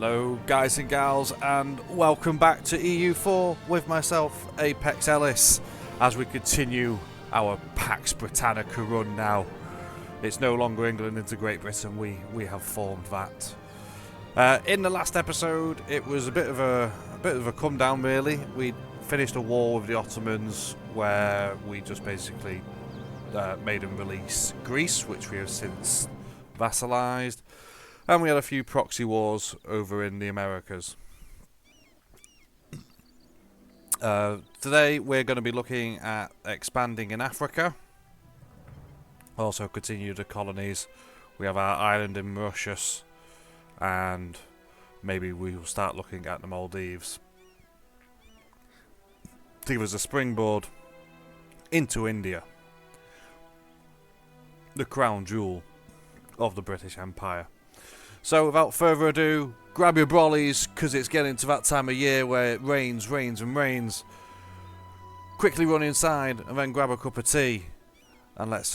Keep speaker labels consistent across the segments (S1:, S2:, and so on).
S1: Hello guys and gals, and welcome back to EU4 with myself, Apex Ellis, as we continue our Pax Britannica run now. It's no longer England into Great Britain, we have formed that. In the last episode it was a bit of a come down really. We finished a war with the Ottomans where we just basically made them release Greece, which we have since vassalised. And we had a few proxy wars over in the Americas. Today we're going to be looking at expanding in Africa. Also continue the colonies. We have our island in Mauritius. And maybe we will start looking at the Maldives. To give us a springboard into India. The crown jewel of the British Empire. So without further ado, grab your brollies, because it's getting to that time of year where it rains and rains. Quickly run inside and then grab a cup of tea, and let's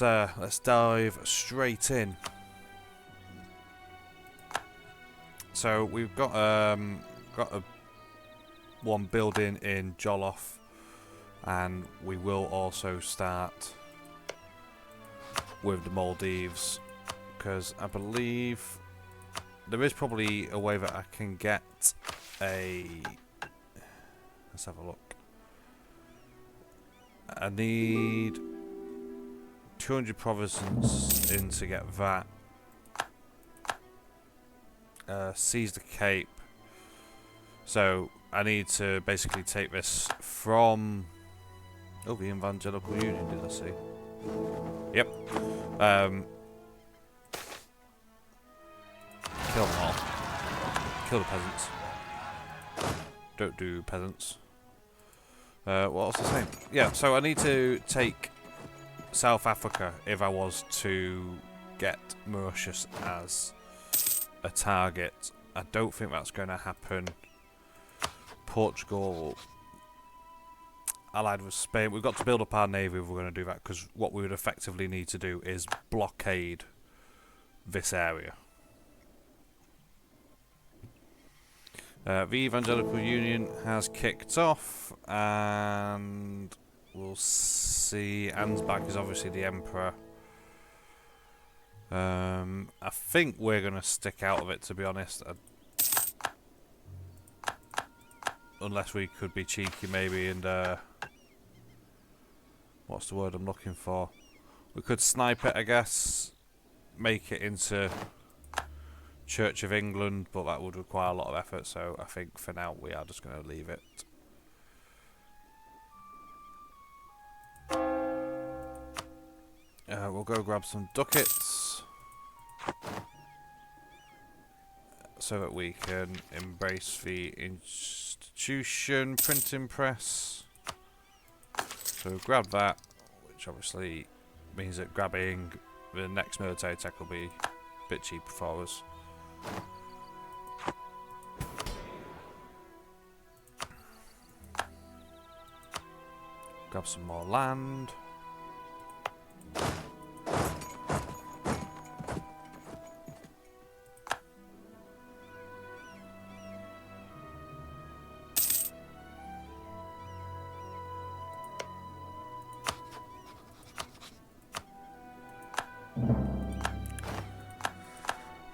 S1: dive straight in. So we've got one building in Jollof, and we will also start with the Maldives, because I believe there is probably a way that I can get a... Let's have a look. I need 200 provisions in to get that. Seize the Cape. So I need to basically take this from... Oh, the Evangelical Union, did I see? Yep. Kill them all. Kill the peasants. Don't do peasants. What was I saying? Yeah, so I need to take South Africa if I was to get Mauritius as a target. I don't think that's going to happen. Portugal allied with Spain. We've got to build up our navy if we're going to do that, because what we would effectively need to do is blockade this area. The Evangelical Union has kicked off, and we'll see. Ansbach is obviously the Emperor. I think we're going to stick out of it, to be honest. Unless we could be cheeky maybe and... what's the word I'm looking for? We could snipe it, I guess. Make it into Church of England, but that would require a lot of effort, so I think for now we are just going to leave it. We'll go grab some ducats so that we can embrace the institution printing press. So grab that, which obviously means that grabbing the next military tech will be a bit cheaper for us. Grab some more land.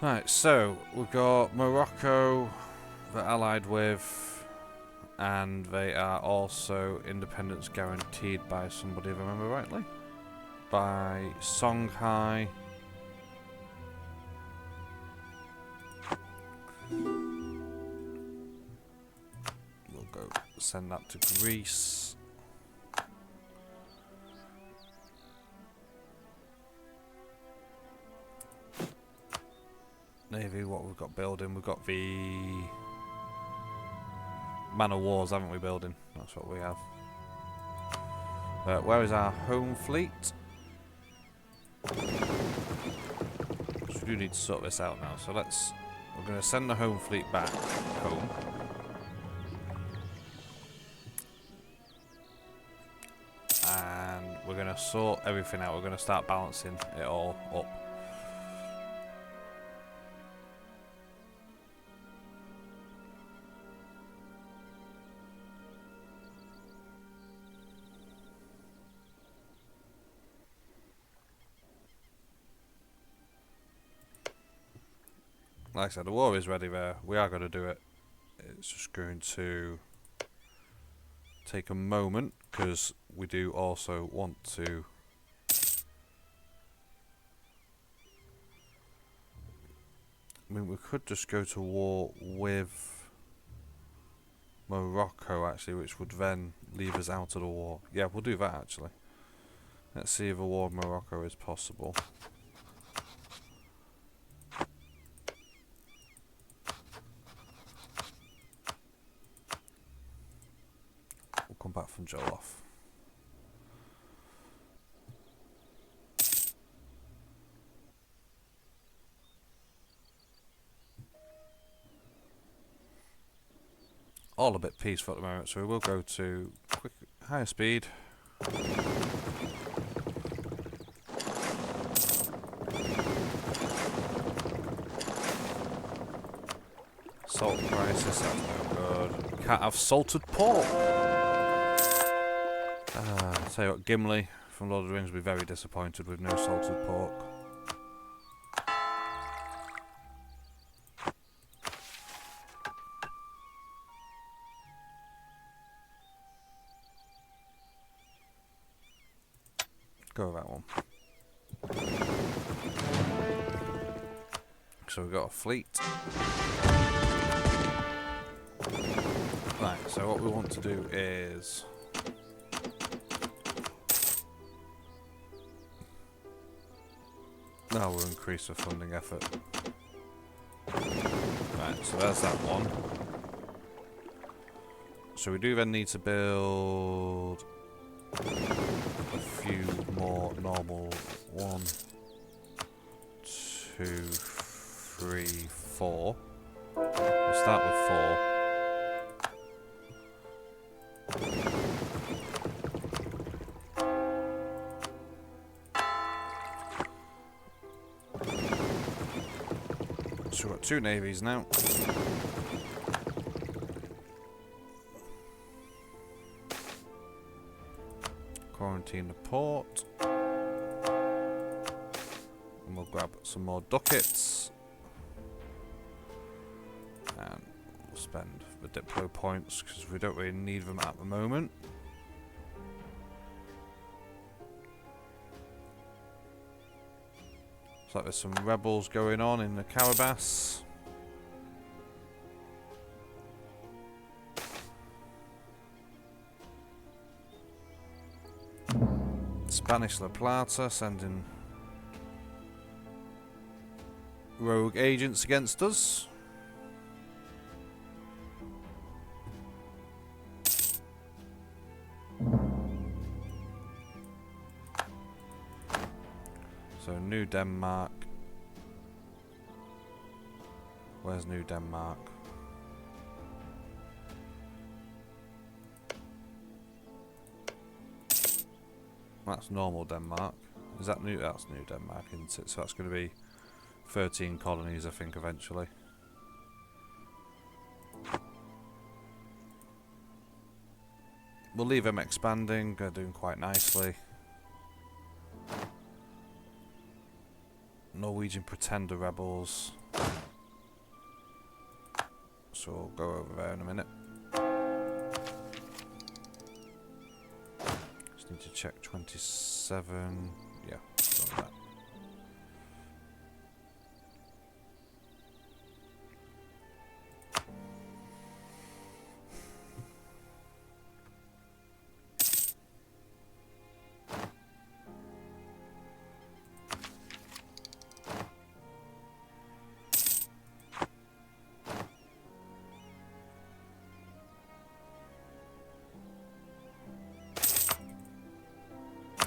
S1: Right, so we've got Morocco, they're allied with, and they are also independence guaranteed by somebody, if I remember rightly, by Songhai. We'll go send that to Greece. Navy, what we've got building, we've got the Man of Wars, haven't we, building? That's what we have. Where is our home fleet? So we do need to sort this out now. So we're going to send the home fleet back home. And we're going to sort everything out. We're going to start balancing it all up. Like I said, the war is ready there. We are going to do it. It's just going to take a moment because we do also want to I mean, we could just go to war with Morocco actually, which would then leave us out of the war. Yeah, we'll do that actually. Let's see if a war with Morocco is possible. We'll come back from Jolof. All a bit peaceful at the moment, so we will go to higher speed. Salt crisis, that's no good. Can't have salted pork. I'll tell you what, Gimli from Lord of the Rings will be very disappointed with no salted pork. Go with that one. So we've got a fleet. Right, so what we want to do is now we'll increase the funding effort. Right, so there's that one. So we do then need to build a few more normal. 1, 2, 3, 4. We'll start with 4. So we've got 2 navies now. Quarantine the port. And we'll grab some more ducats. And we'll spend the diplo points because we don't really need them at the moment. Looks like there's some rebels going on in the Carabas. Spanish La Plata sending rogue agents against us. So New Denmark. Where's New Denmark? That's normal Denmark. Is that new? That's New Denmark, isn't it? So that's going to be 13 colonies, I think, eventually. We'll leave them expanding. They're doing quite nicely. Norwegian pretender rebels. So we'll go over there in a minute. Just need to check 27. Yeah, something like that.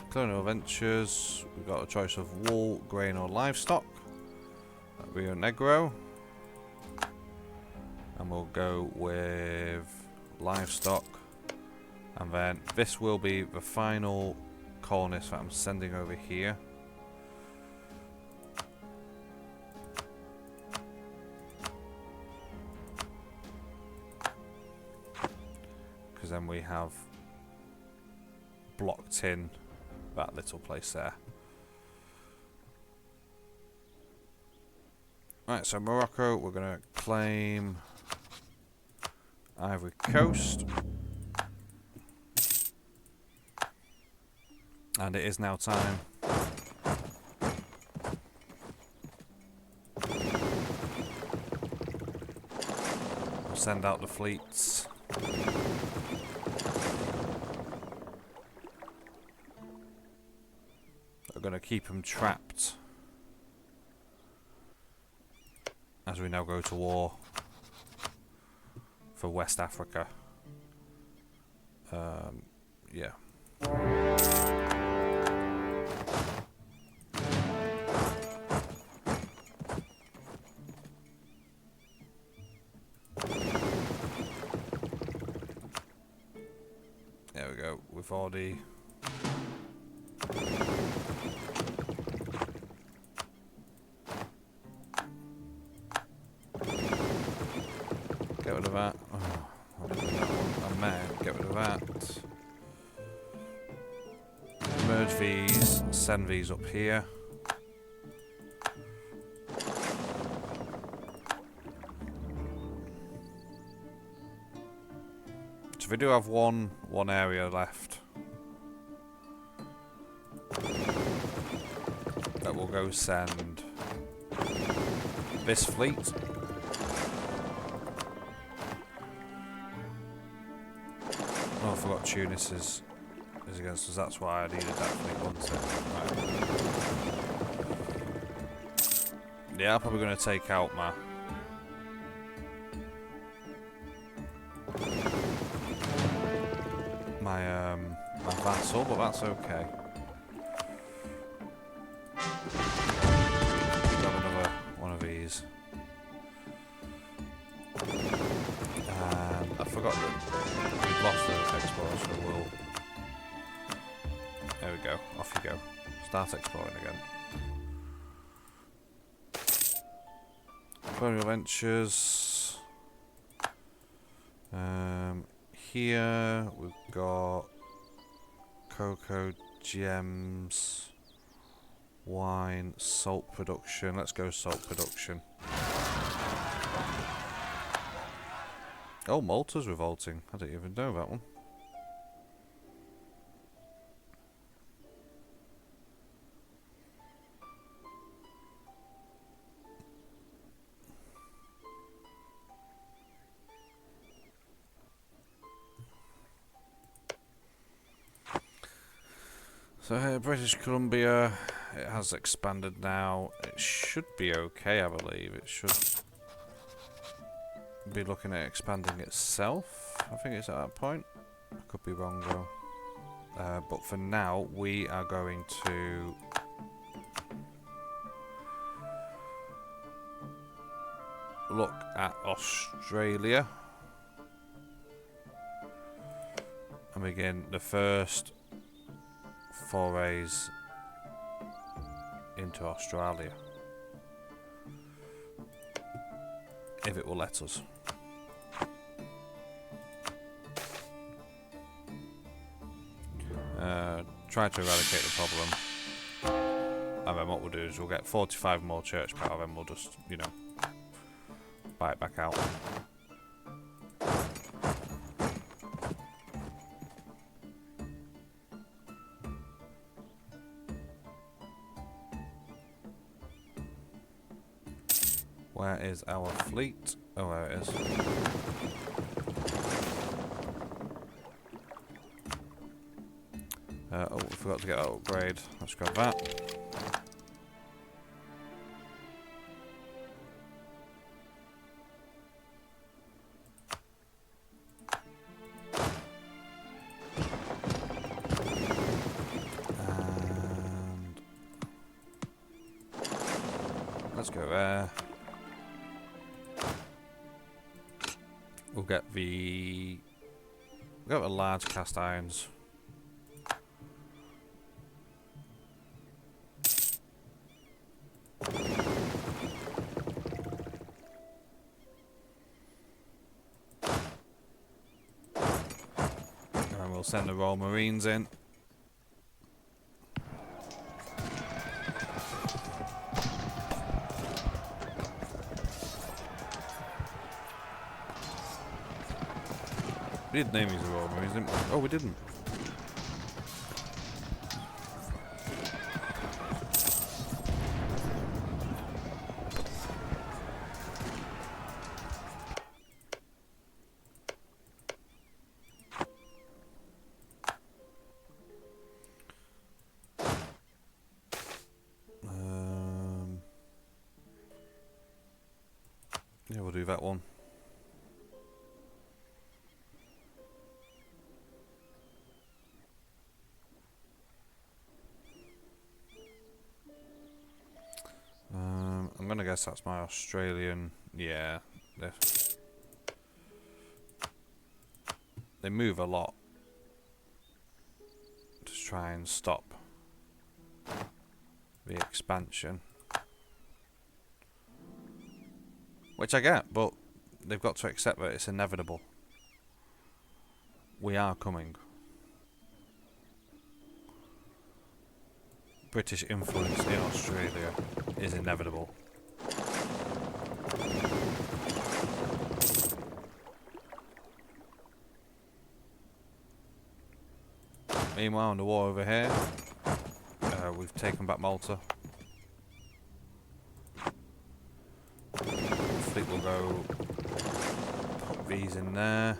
S1: Colonial Ventures, we've got a choice of wool, grain or livestock at Rio Negro, and we'll go with livestock, and then this will be the final colonist that I'm sending over here. Because then we have blocked in that little place there. Right, so Morocco, we're going to claim Ivory Coast. And it is now time. We'll send out the fleets. We're going to keep them trapped as we now go to war for West Africa. Yeah. There we go. We've already... Get rid of that. Oh, I didn't do that one. I meant get rid of that. Merge these. Send these up here. So we do have one area left that will go send this fleet. Oh, I forgot Tunis is against us. That's why I needed that fleet, wasn't it? Right. Yeah, I'm probably going to take out my my vassal, but that's okay. Grab another one of these. And I forgot that we've lost the explorer, so we'll... There we go, off you go. Start exploring again. Colonial Ventures. Here we've got cocoa, gems, wine, salt production. Let's go salt production. Oh, Malta's revolting. I didn't even know that one. So here, British Columbia, it has expanded now. It should be okay, I believe. It should be looking at expanding itself. I think it's at that point. I could be wrong though. But for now, we are going to look at Australia and begin the first forays into Australia, if it will let us. Try to eradicate the problem, and then what we'll do is we'll get 45 more church power, then we'll just, you know, buy it back out. Where is our fleet? Oh, there it is. Oh, we forgot to get that upgrade. Let's grab that. And let's go there. We'll get the large cast irons. And we'll send the Royal Marines in. We did name these Aurora Marines, didn't we? Oh, we didn't. Yeah, we'll do that one. I'm gonna guess that's my Australian. Yeah, they move a lot to try and stop the expansion, which I get, but they've got to accept that it's inevitable. We are coming. British influence in Australia is inevitable. Meanwhile, in the war over here, we've taken back Malta. Fleet will go put these in there.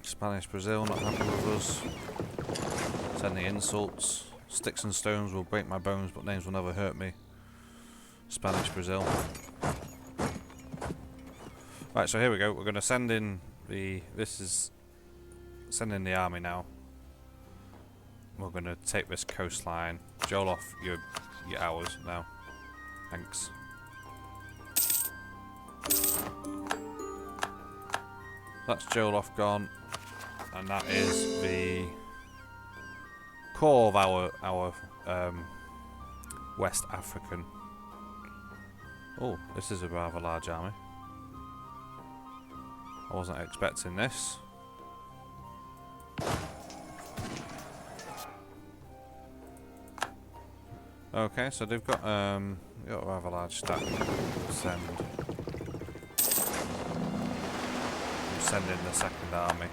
S1: Spanish Brazil not happy with us. Send the insults. Sticks and stones will break my bones, but names will never hurt me. Spanish Brazil. Right, so here we go. We're going to send in the. This is send in the army now. We're going to take this coastline. Joel off your hours now. Thanks. That's Joel off gone. And that is the core of our West African. Oh, this is a rather large army. I wasn't expecting this. Okay, so they've got a rather large stack. We'll send in the second army.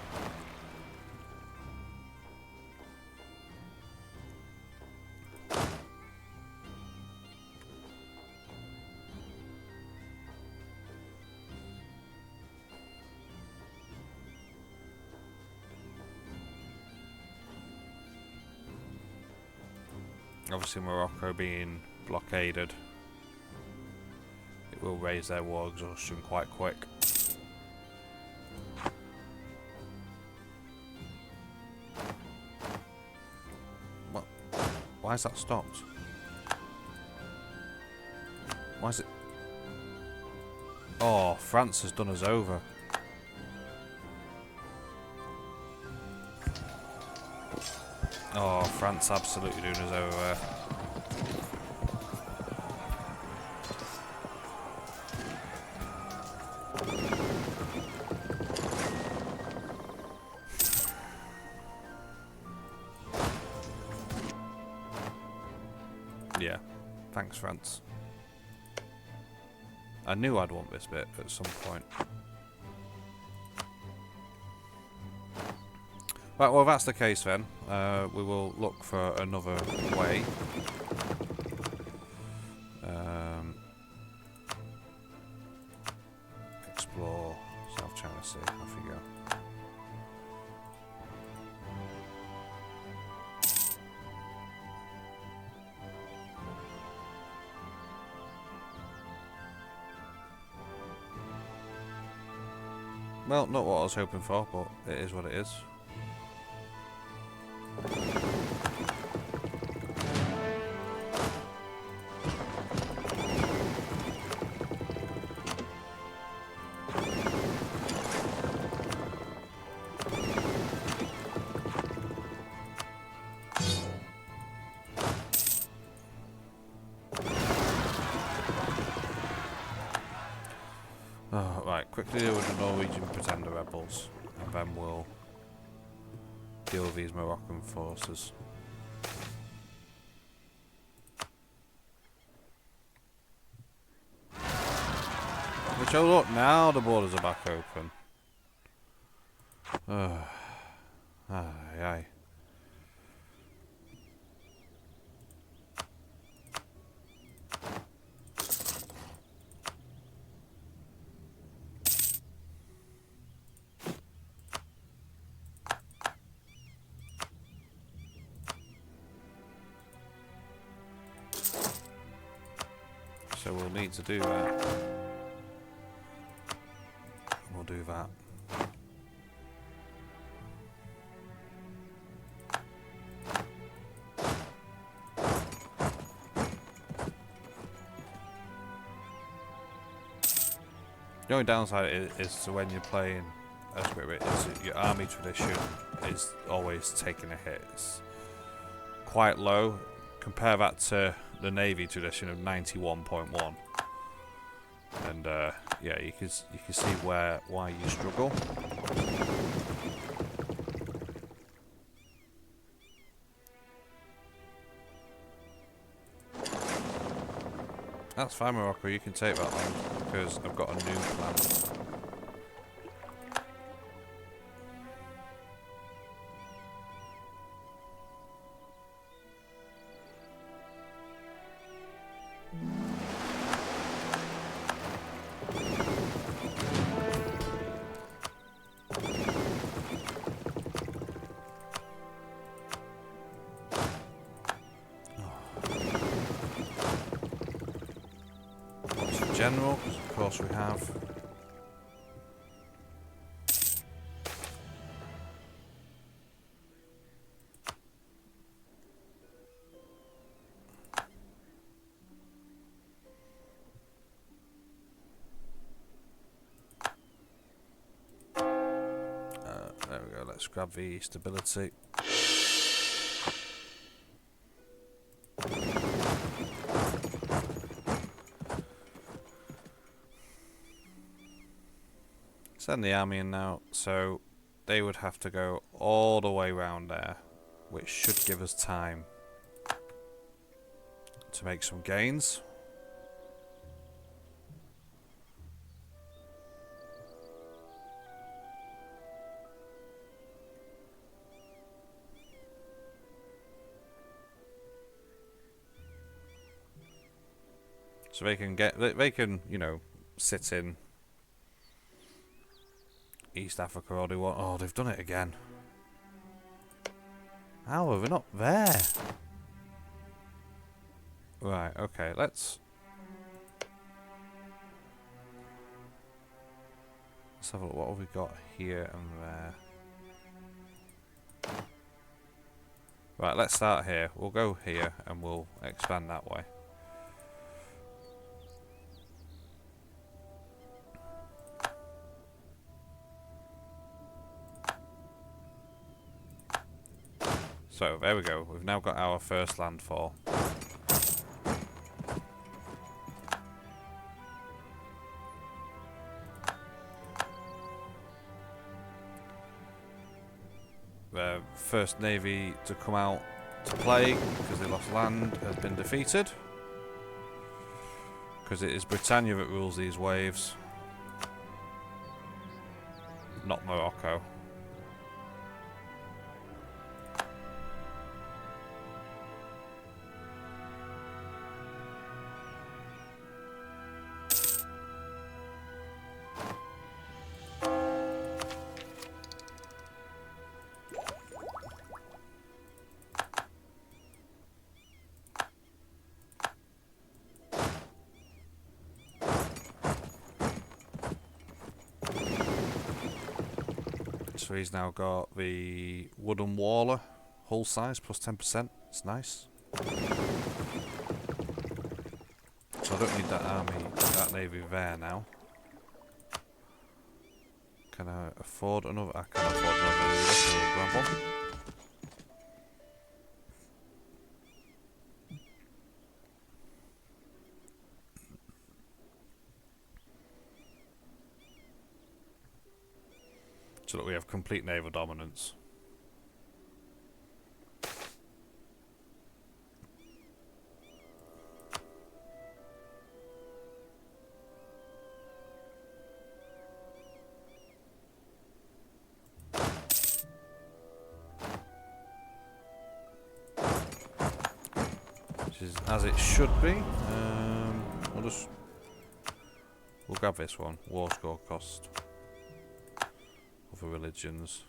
S1: Obviously Morocco being blockaded, it will raise their war exhaustion quite quick. What? Why is that stopped? Why is it? Oh, France has done us over. Oh, France absolutely doing us over there. Yeah, thanks France. I knew I'd want this bit at some point. Right, well, if that's the case then, we will look for another way. Explore South China Sea, off you go. Well, not what I was hoping for, but it is what it is. quickly deal with the Norwegian pretender rebels, and then we'll deal with these Moroccan forces. Which, oh look, now the borders are back open. Aye. So we'll need to do that. We'll do that. The only downside is to when you're playing a script, is your army tradition is always taking a hit. It's quite low. Compare that to the navy tradition of 91.1, and yeah, you can see why you struggle. That's fine, Morocco. You can take that land because I've got a new plan. General, because of course we have. There we go, let's grab the stability. Send the army in now, so they would have to go all the way round there, which should give us time to make some gains. So they can, you know, sit in East Africa or they want. Oh, they've done it again. How are we not there? Right, okay, let's have a look. What have we got here and there? Right, let's start here. We'll go here and we'll expand that way. So, there we go. We've now got our first landfall. The first navy to come out to play, because they lost land, has been defeated. Because it is Britannia that rules these waves, not Morocco. So he's now got the wooden waller, hull size plus 10%. It's nice. So I don't need that army, that navy there now. Can I afford another? I can afford another gravel. so that we have complete naval dominance. Which is as it should be. We'll grab this one. War score cost. Other religions.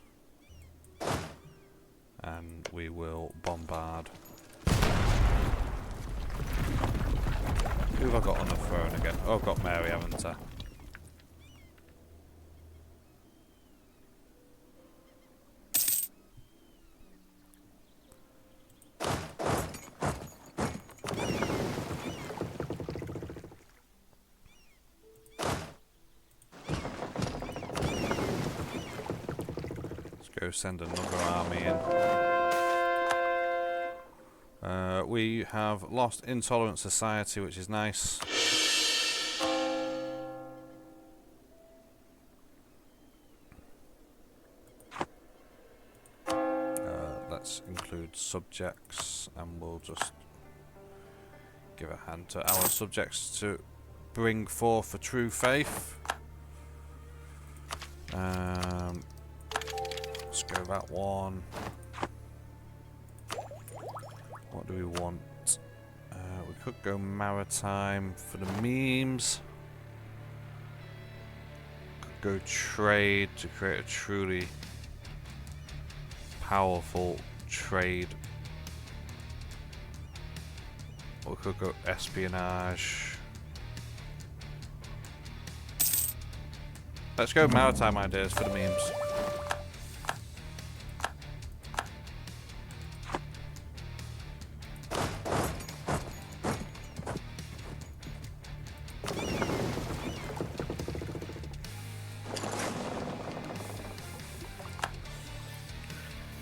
S1: And we will bombard. Who have I got on the throne again? Oh, I've got Mary, haven't I? Go send another army in. We have lost intolerant society, which is nice. Let's include subjects, and we'll just give a hand to our subjects to bring forth the true faith. Let's go that one. What do we want? We could go maritime for the memes. Could go trade to create a truly powerful trade. Or we could go espionage. Let's go maritime ideas for the memes.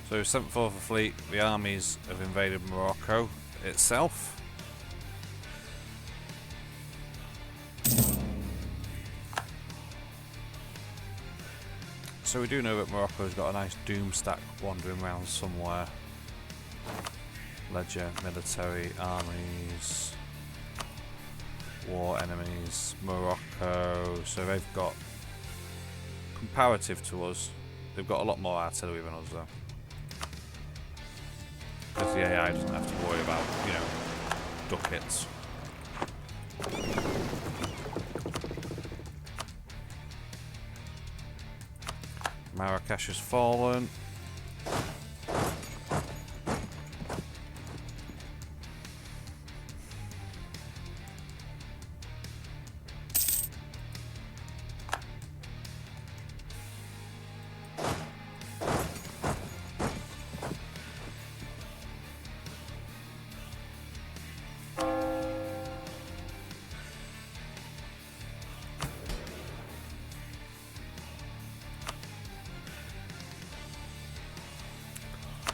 S1: So 7th Floor Fleet, the armies have invaded Morocco itself. So we do know that Morocco's got a nice doom stack wandering around somewhere. Ledger, military, armies, war enemies, Morocco. So they've got, comparative to us, they've got a lot more artillery than us though. Because the AI doesn't have to worry about, you know, ducats. Marrakesh has fallen.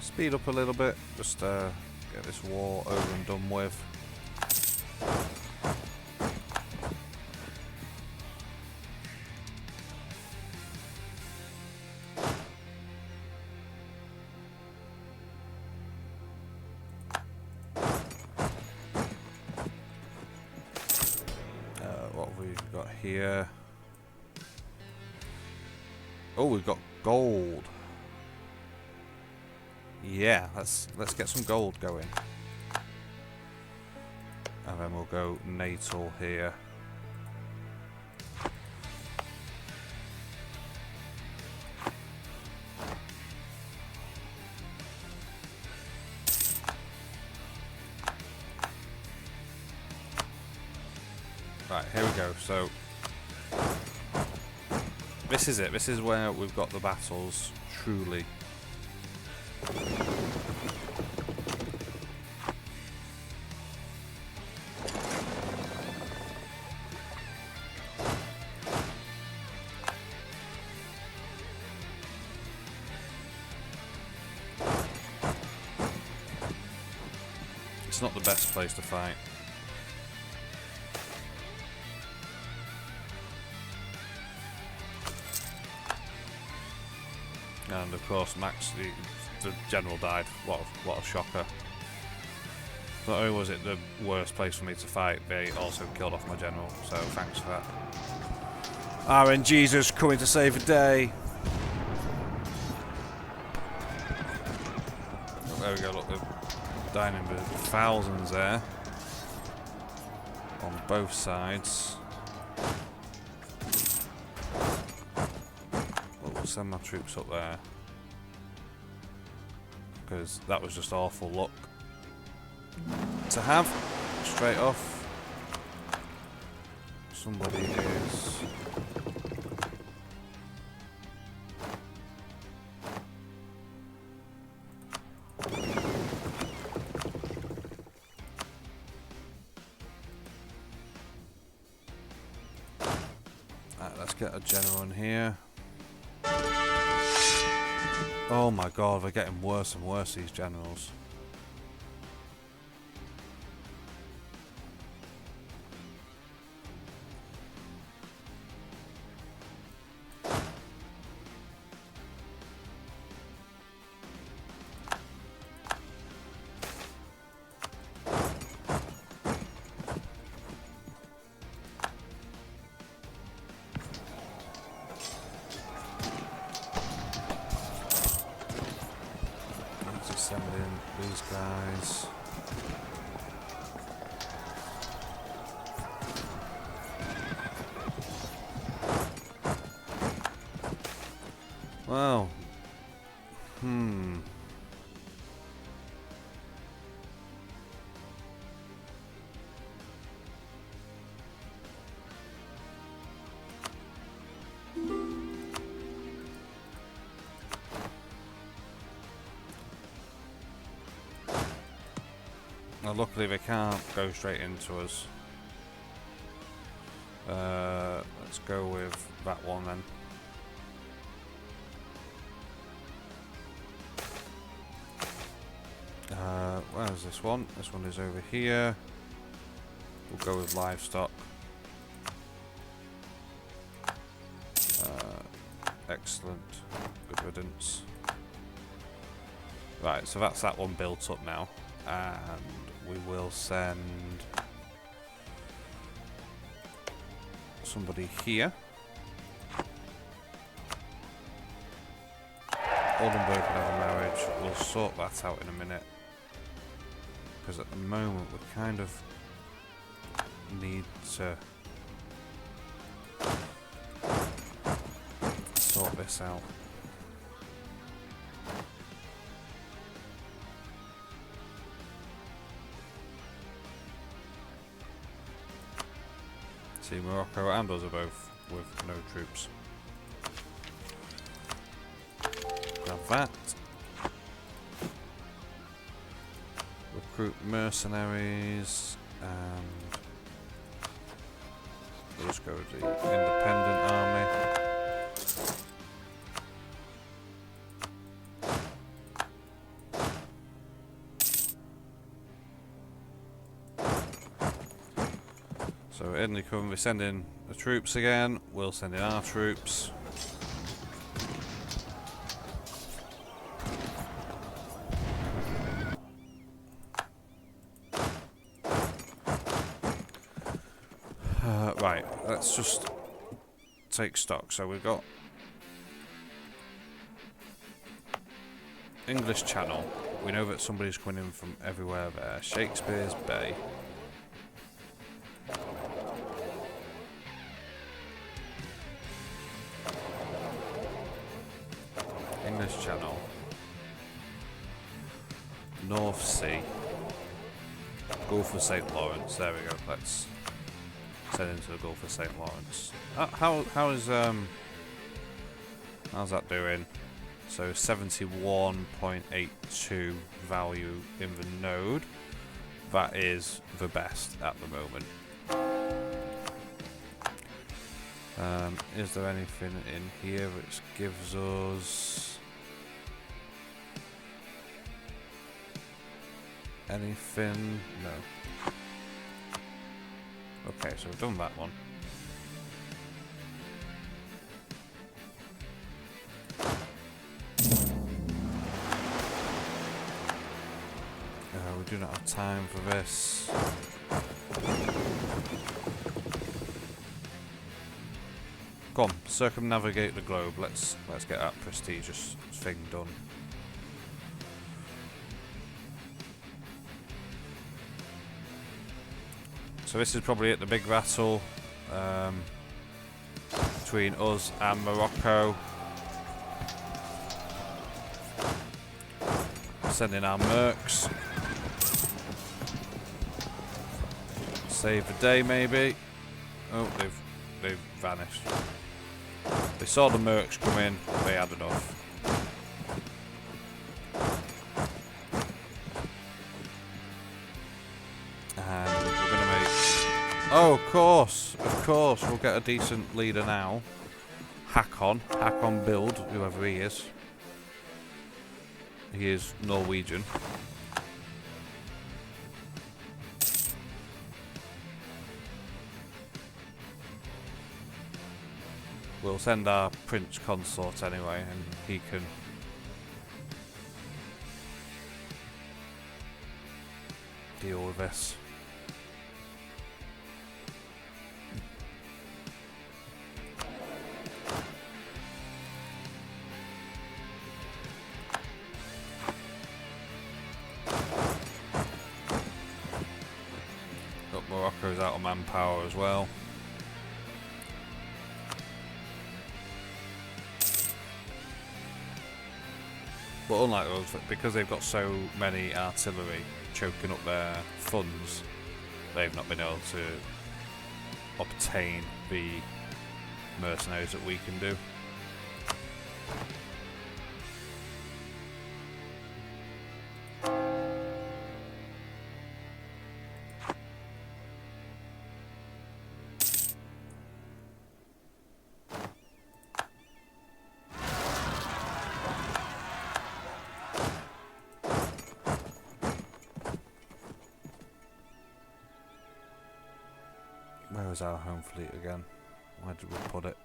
S1: Speed up a little bit, just get this war over and done with. What have we got here? Oh, we've got gold. Yeah, let's get some gold going. And then we'll go natal here. Right, here we go. So this is it. This is where we've got the battles truly. It's not the best place to fight. And of course, Max, the general died. What a shocker. Not only was it the worst place for me to fight, they also killed off my general, so thanks for that. RNG's coming to save the day. Oh, there we go, look, they're dying in the thousands there. On both sides. We'll send my troops up there. Because that was just awful luck to have, straight off. Somebody is... Right, let's get a general in here. Oh my god, they're getting worse and worse, these generals. Send in these guys. Wow. Now, luckily they can't go straight into us. Let's go with that one then. Where's this one? This one is over here. We'll go with livestock. Excellent. Good riddance. Right, so that's that one built up now. And we will send somebody here. Oldenburg can have a marriage. We'll sort that out in a minute. Because at the moment we kind of need to sort this out. See, Morocco and us are both with no troops. Grab that. Recruit mercenaries, and we'll just go with the independent army. So Italy come, we send in the troops again, we'll send in our troops. Right, let's just take stock. So we've got English Channel. We know that somebody's coming in from everywhere there. Shakespeare's Bay. English Channel. North Sea. Gulf of St. Lawrence. There we go. Let's send into the Gulf of St. Lawrence. How's that doing? So 71.82 value in the node. That is the best at the moment. Is there anything in here which gives us anything? No. Okay, so we've done that one. do not have time for this. Go on, circumnavigate the globe. Let's get that prestigious thing done. So this is probably it, the big battle between us and Morocco. Sending our mercs. Save the day, maybe. Oh, they've vanished. They saw the mercs come in. They had enough. And we're gonna make. Oh, of course, we'll get a decent leader now. Hakon build, whoever he is. He is Norwegian. We'll send our Prince Consort anyway, and he can deal with this. Got Morocco's out of manpower as well. But unlike those, because they've got so many artillery choking up their funds, they've not been able to obtain the mercenaries that we can do. Where was our home fleet again? Where did we put it?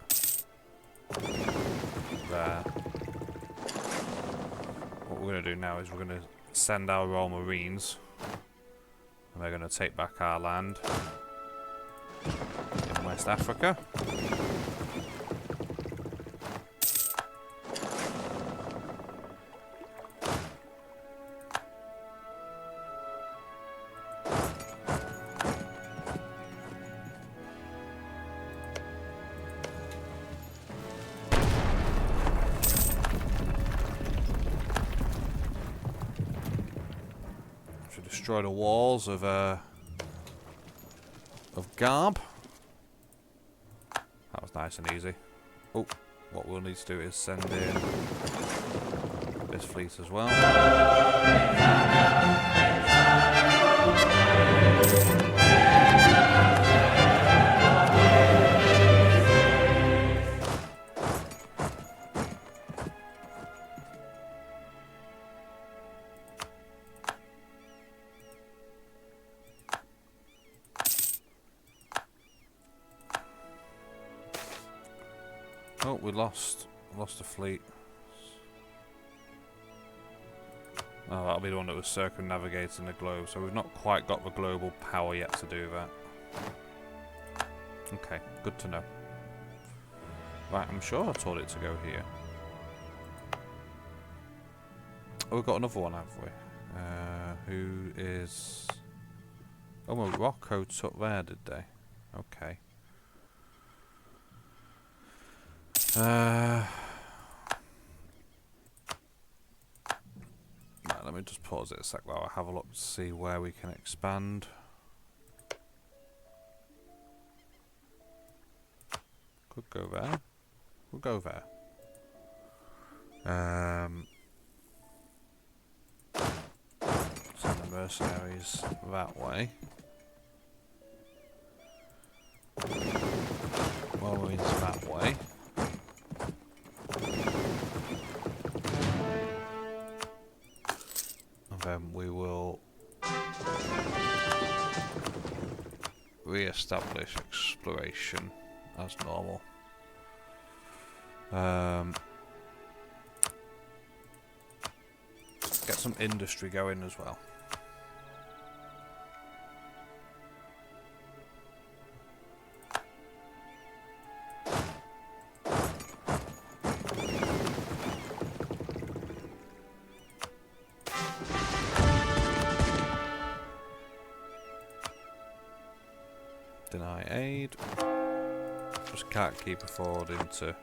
S1: There. What we're going to do now is we're going to send our Royal Marines, and they're going to take back our land in West Africa. Destroy the walls of Garb. That was nice and easy. Oh, what we'll need to do is send in this fleet as well. Oh, we lost a fleet. Oh, that'll be the one that was circumnavigating the globe. So we've not quite got the global power yet to do that. Okay, good to know. Right, I'm sure I told it to go here. Oh, we've got another one, have we? Who is... Oh, Morocco took there, did they? Okay. Right, let me just pause it a sec while I have a look to see where we can expand. Could go there. We'll go there. Send the mercenaries that way. Well, we're into that way. Then we will re-establish exploration as normal. Get some industry going as well. Deny aid. Just can't keep affording to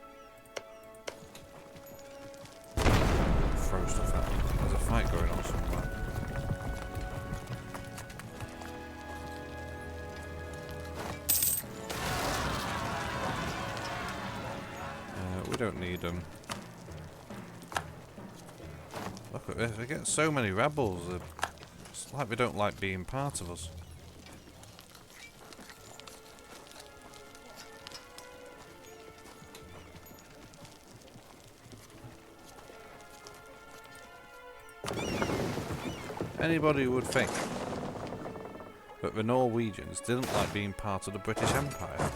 S1: throw stuff at them. There's a fight going on somewhere. We don't need them. Look at this, we get so many rebels. It's like they don't like being part of us. Anybody would think that the Norwegians didn't like being part of the British Empire.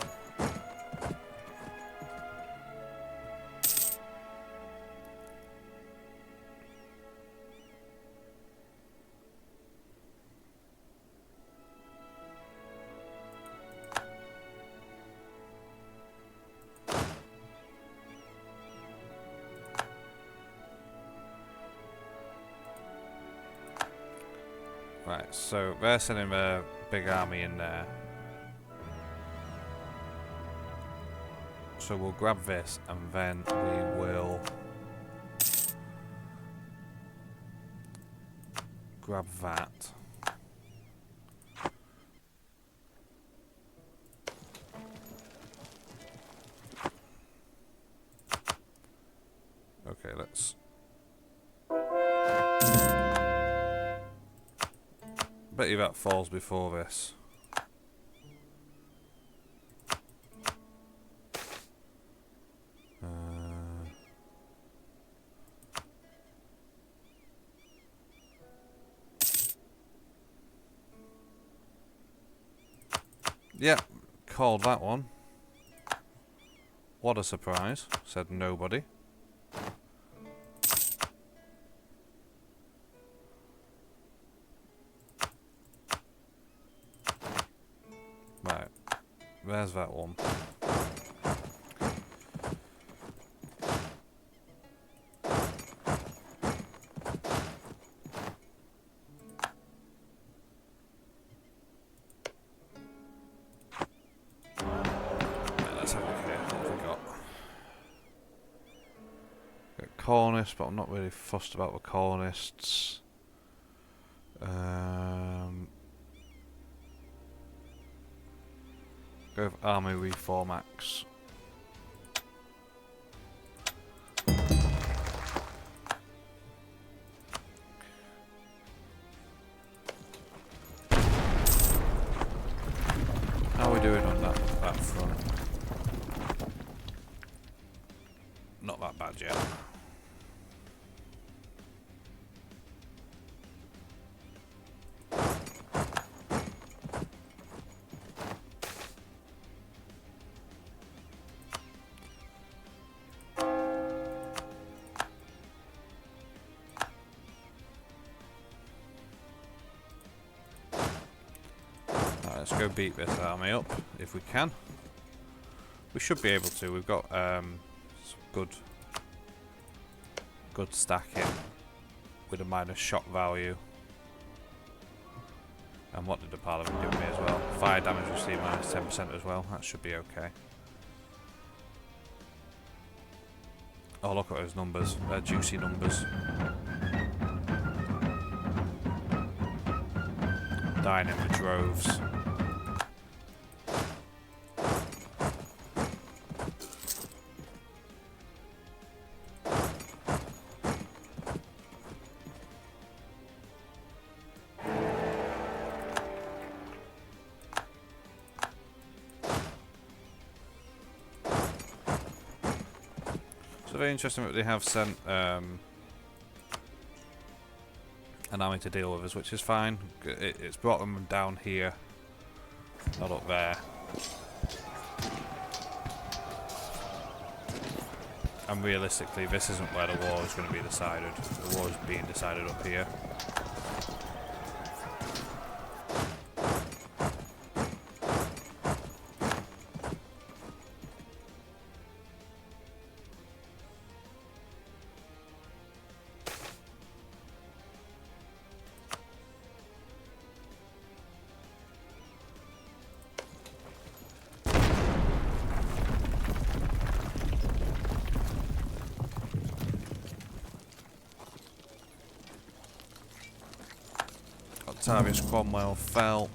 S1: Right, so they're sending a big army in there. So we'll grab this and then we will grab that. Okay, let's... Bet you that falls before this. Yep, called that one. What a surprise, said nobody. Right, there's that one. Let's have a look here. What have we got? Got Cornists, but I'm not really fussed about the Cornists. Go with Army Reform Axe. How are we doing on that front? Not that bad yet. Let's go beat this army up if we can. We should be able to. We've got some good stacking with a minus shock value. And what did the Parliament give me as well? Fire damage received minus 10% as well. That should be okay. Oh, look at those numbers. They're juicy numbers. Dying in the droves. So very interesting that they have sent an army to deal with us, which is fine. It's brought them down here, not up there. And realistically, this isn't where the war is going to be decided. The war is being decided up here. Octavius Cromwell fell.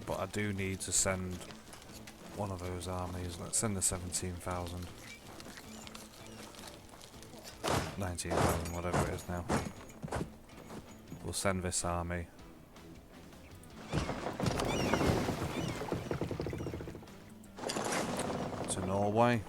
S1: But I do need to send one of those armies. Let's send the 17,000. 19,000, whatever it is now. We'll send this army. To Norway.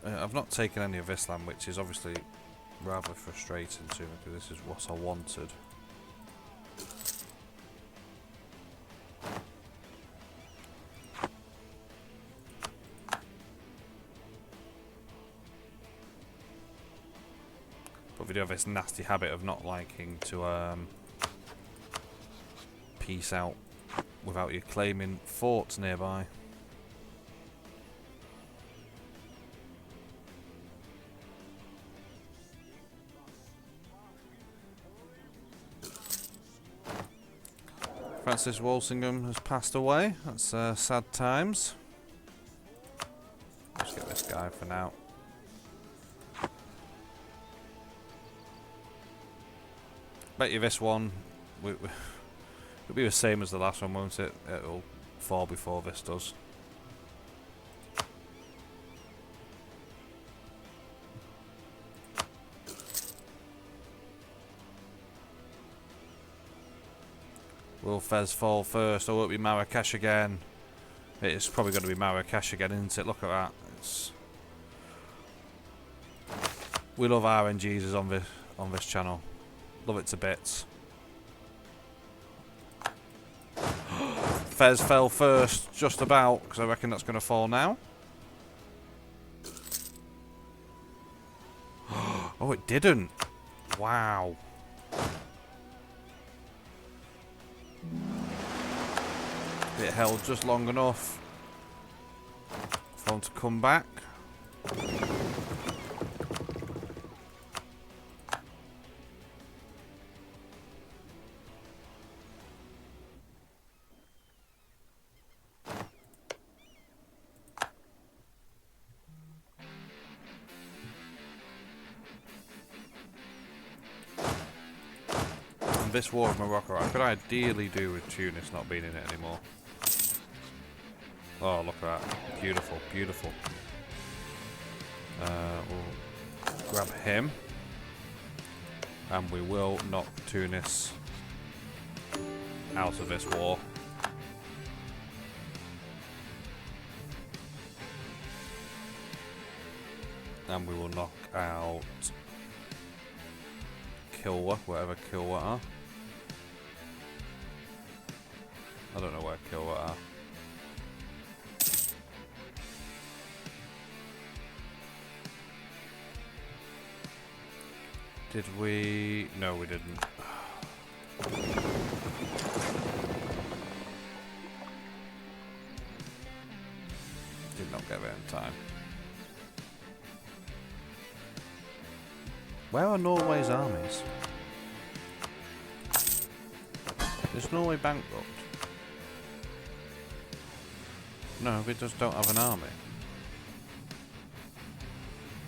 S1: I've not taken any of this land, which is obviously rather frustrating to me because this is what I wanted. But we do have this nasty habit of not liking to peace out without you claiming forts nearby. Francis Walsingham has passed away. That's sad times. Let's get this guy for now. Bet you this one it'll be the same as the last one, won't it? It'll fall before this does. Will Fez fall first, or will it be Marrakesh again? It's probably going to be Marrakesh again, isn't it? Look at that. We love RNGs on this channel. Love it to bits. Fez fell first, just about, because I reckon that's going to fall now. Oh, it didn't. Wow. It held just long enough for him to come back. And this war with Morocco, I could ideally do with Tunis not being in it anymore. Oh, look at that. Beautiful, beautiful. We'll grab him. And we will knock Tunis out of this war. And we will knock out Kilwa, wherever Kilwa are. I don't know where Kilwa are. Did we? No, we didn't. Did not get there in time. Where are Norway's armies? Is Norway bankrupt? No, we just don't have an army.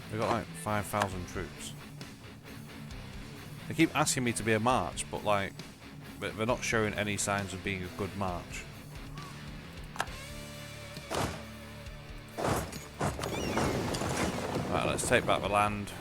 S1: We've got like 5,000 troops. They keep asking me to be a march, but like, they're not showing any signs of being a good march. Right, let's take back the land.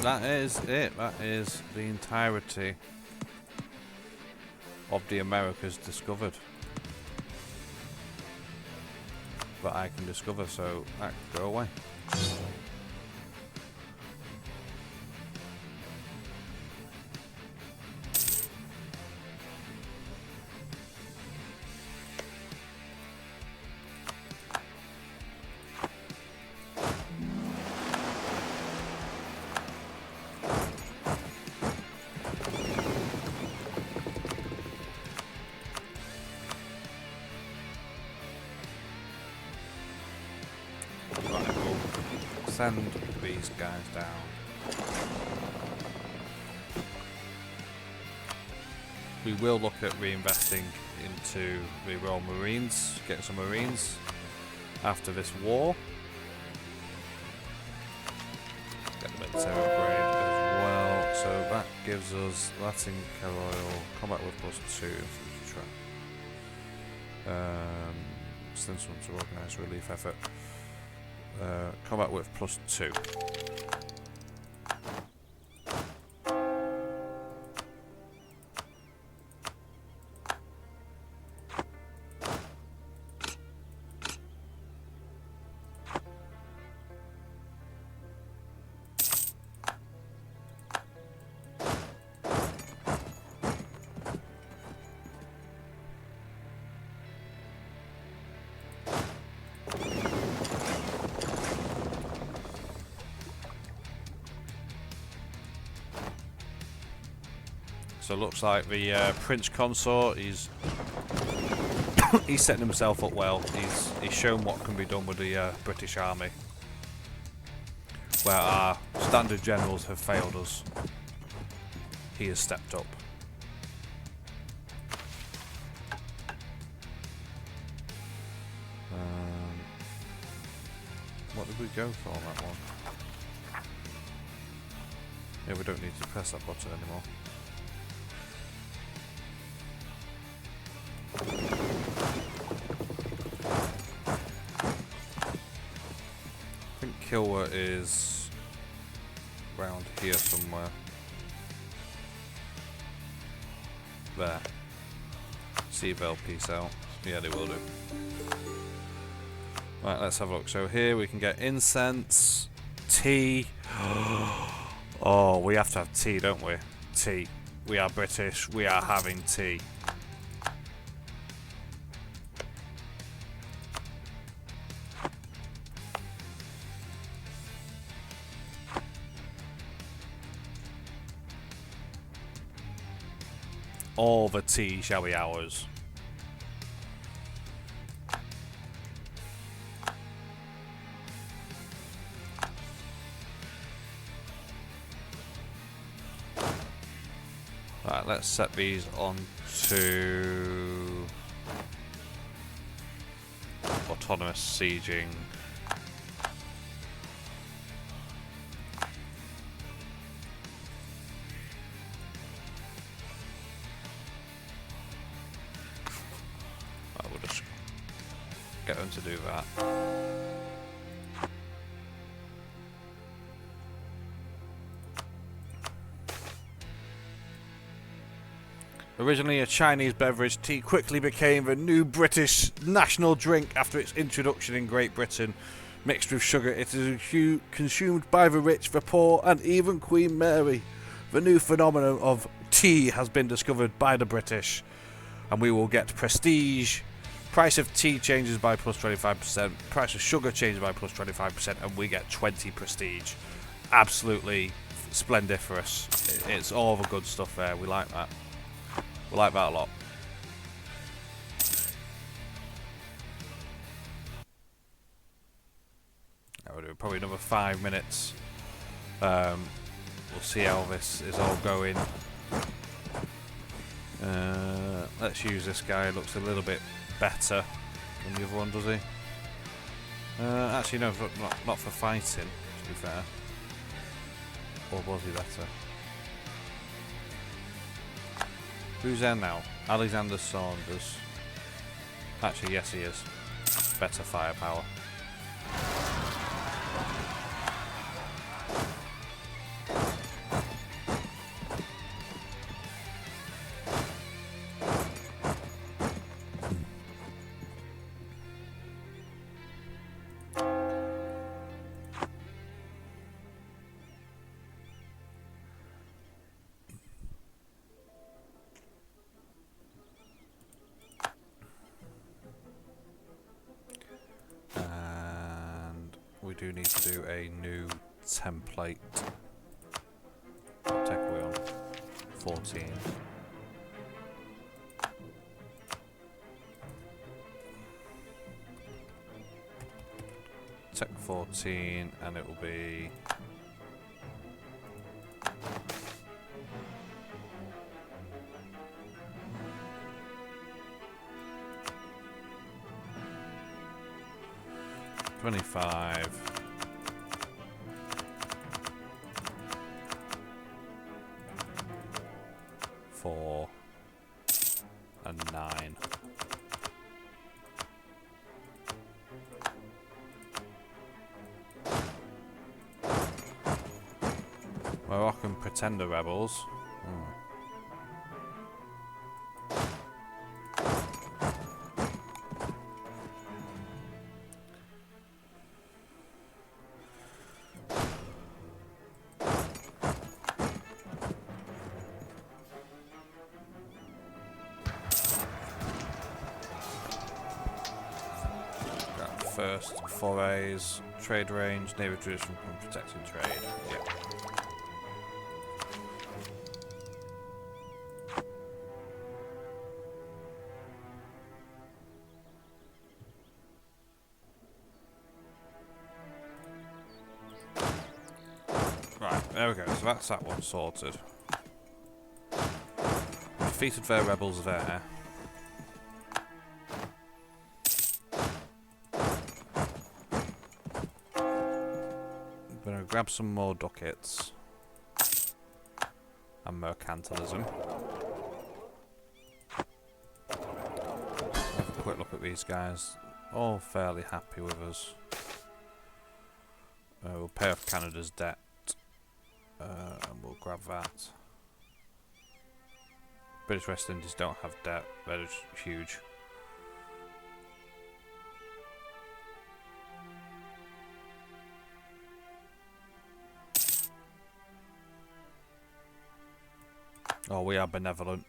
S1: that is it. That is the entirety of the Americas discovered. That I can discover, so that can go away. Send these guys down. We will look at reinvesting into the Royal Marines, getting some Marines after this war. Get the military upgrade as well. So that gives us Latin Carroil, combat with +2 infantry track. Send someone to organise relief effort. Combat width +2. So it looks like the Prince Consort, he's setting himself up well. He's shown what can be done with the British Army, where our standard generals have failed us. He has stepped up. What did we go for on that one? Yeah, we don't need to press that button anymore. I think Kilwa is around here somewhere. There. Seaville, peace out. Yeah, they will do. Right, let's have a look. So here we can get incense, tea. Oh, we have to have tea, don't we? Tea. We are British. We are having tea. All the tea shall be ours. Right, let's set these on to autonomous sieging. We'll just get them to do that. Originally a Chinese beverage, tea quickly became the new British national drink after its introduction in Great Britain. Mixed with sugar, it is consumed by the rich, the poor, and even Queen Mary. The new phenomenon of tea has been discovered by the British, and we will get prestige. Price of tea changes by +25%, price of sugar changes by +25%, and we get 20 prestige. Absolutely splendiferous. It's all the good stuff there, we like that. We like that a lot. We'll do probably another 5 minutes. We'll see how this is all going. Let's use this guy. Looks a little bit better than the other one, does he? Actually, no, not for fighting, to be fair. Or was he better? Who's there now? Alexander Saunders. Actually, yes, he is. Better firepower. do need to do a new template. What tech are we on? 14. Tech 14, and it will be... $25. 4 and 9. Moroccan pretender rebels. First forays, trade range, neighbour tradition from protecting trade. Yeah. Right, there we go. So that's that one sorted. Defeated their rebels there. Grab some more ducats and mercantilism. Have a quick look at these guys. All fairly happy with us. We'll pay off Canada's debt, and we'll grab that. British West Indies don't have debt; they're just huge. Oh, we are benevolent.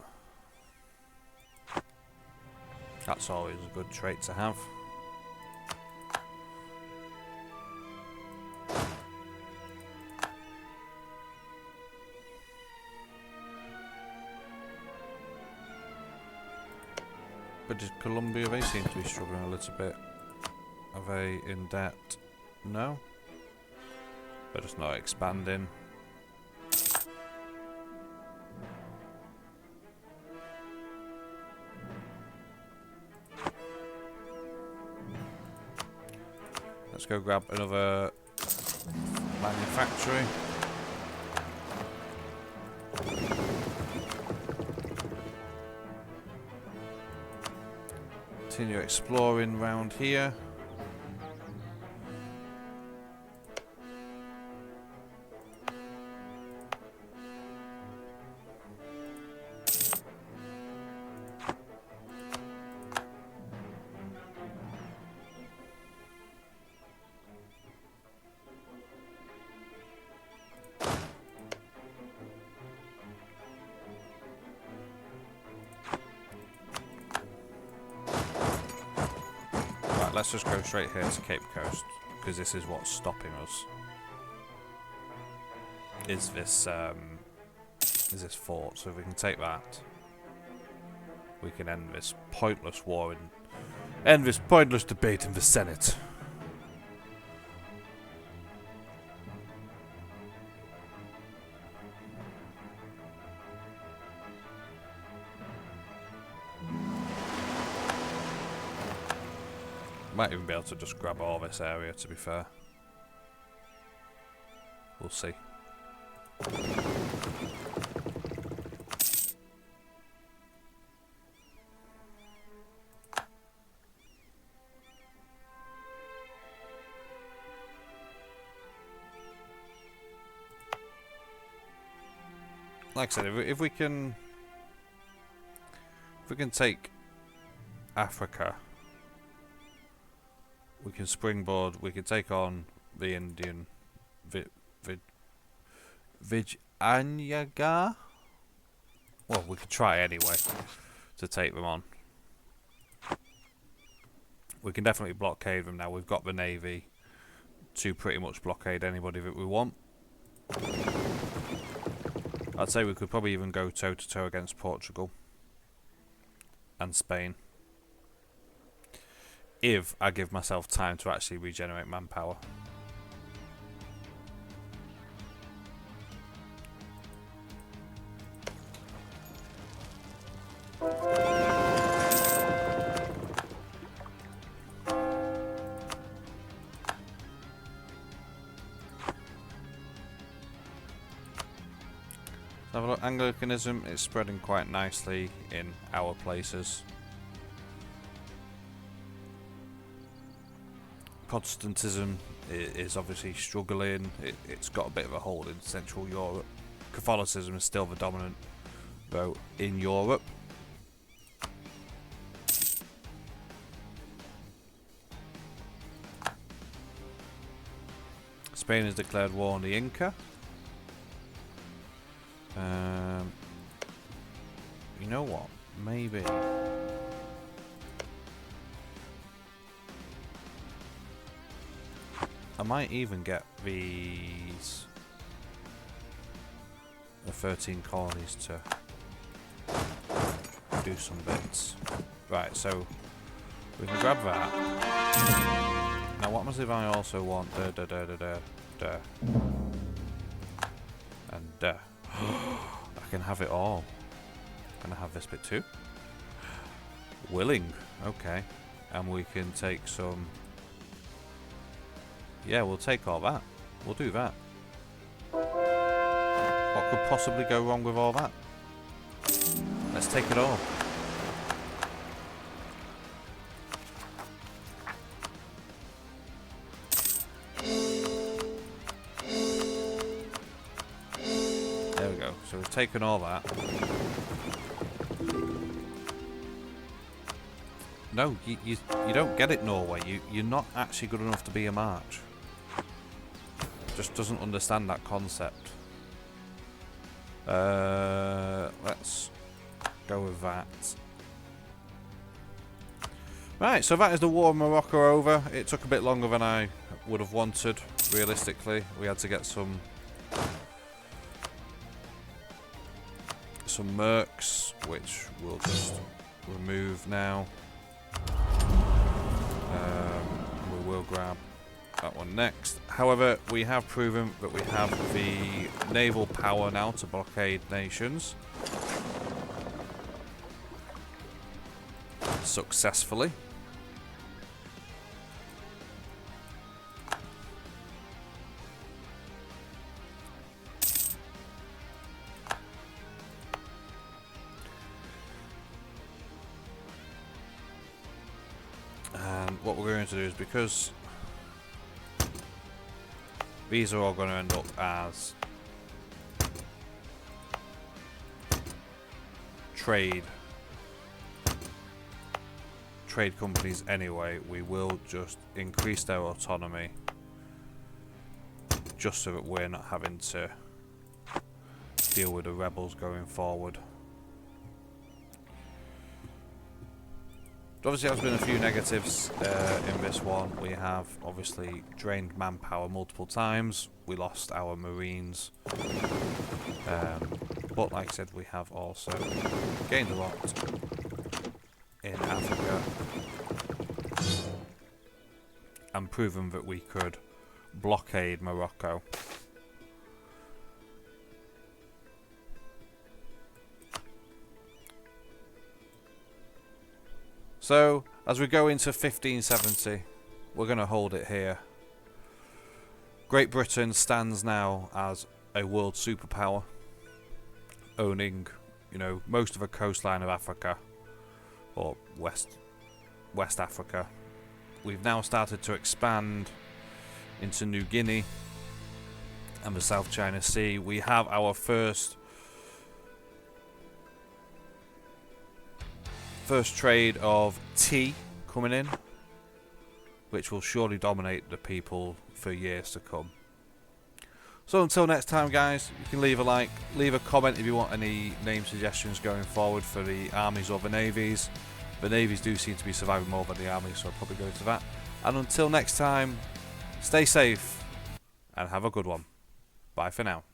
S1: That's always a good trait to have. British Columbia, they seem to be struggling a little bit. Are they in debt? No? They're just not expanding. Let's go grab another manufactory. Continue exploring round here. Let's just go straight here to Cape Coast, because this is what's stopping us. Is this fort? So if we can take that, we can end this pointless war and end this pointless debate in the Senate. Might even be able to just grab all this area, to be fair. We'll see. Like I said, if we can take Africa, we can springboard. We can take on the Indian Vijayanagara. Well, we could try anyway to take them on. We can definitely blockade them now. We've got the navy to pretty much blockade anybody that we want. I'd say we could probably even go toe-to-toe against Portugal and Spain, if I give myself time to actually regenerate manpower. Have a look. Anglicanism is spreading quite nicely in our places. Protestantism is obviously struggling. It's got a bit of a hold in Central Europe. Catholicism is still the dominant vote in Europe. Spain has declared war on the Inca. You know what? Maybe. I might even get the 13 colonies to do some bits. Right, so we can grab that. Now what happens if I also want and I can have it all. Can I have this bit too? Willing, okay. And we can take some. Yeah, we'll take all that. We'll do that. What could possibly go wrong with all that? Let's take it all. There we go. So we've taken all that. No, you don't get it, Norway. You're not actually good enough to be a march. Just doesn't understand that concept. Let's go with that. Right, so that is the War of Morocco over. It took a bit longer than I would have wanted, realistically. We had to get some mercs, which we'll just remove now. We will grab that one next. However, we have proven that we have the naval power now to blockade nations successfully. And what we're going to do is, because these are all going to end up as trade companies anyway, we will just increase their autonomy just so that we're not having to deal with the rebels going forward. Obviously there's been a few negatives in this one. We have obviously drained manpower multiple times. We lost our marines. But like I said, we have also gained a lot in Africa and proven that we could blockade Morocco. So, as we go into 1570, we're going to hold it here. Great Britain stands now as a world superpower, owning, you know, most of the coastline of Africa, or West Africa. We've now started to expand into New Guinea and the South China Sea. We have our first trade of tea coming in, which will surely dominate the people for years to come. So until next time, guys, you can leave a like, leave a comment if you want any name suggestions going forward for the armies or the navies. The navies do seem to be surviving more than the armies, so I'll probably go to that. And until next time, Stay safe and have a good one. Bye for now.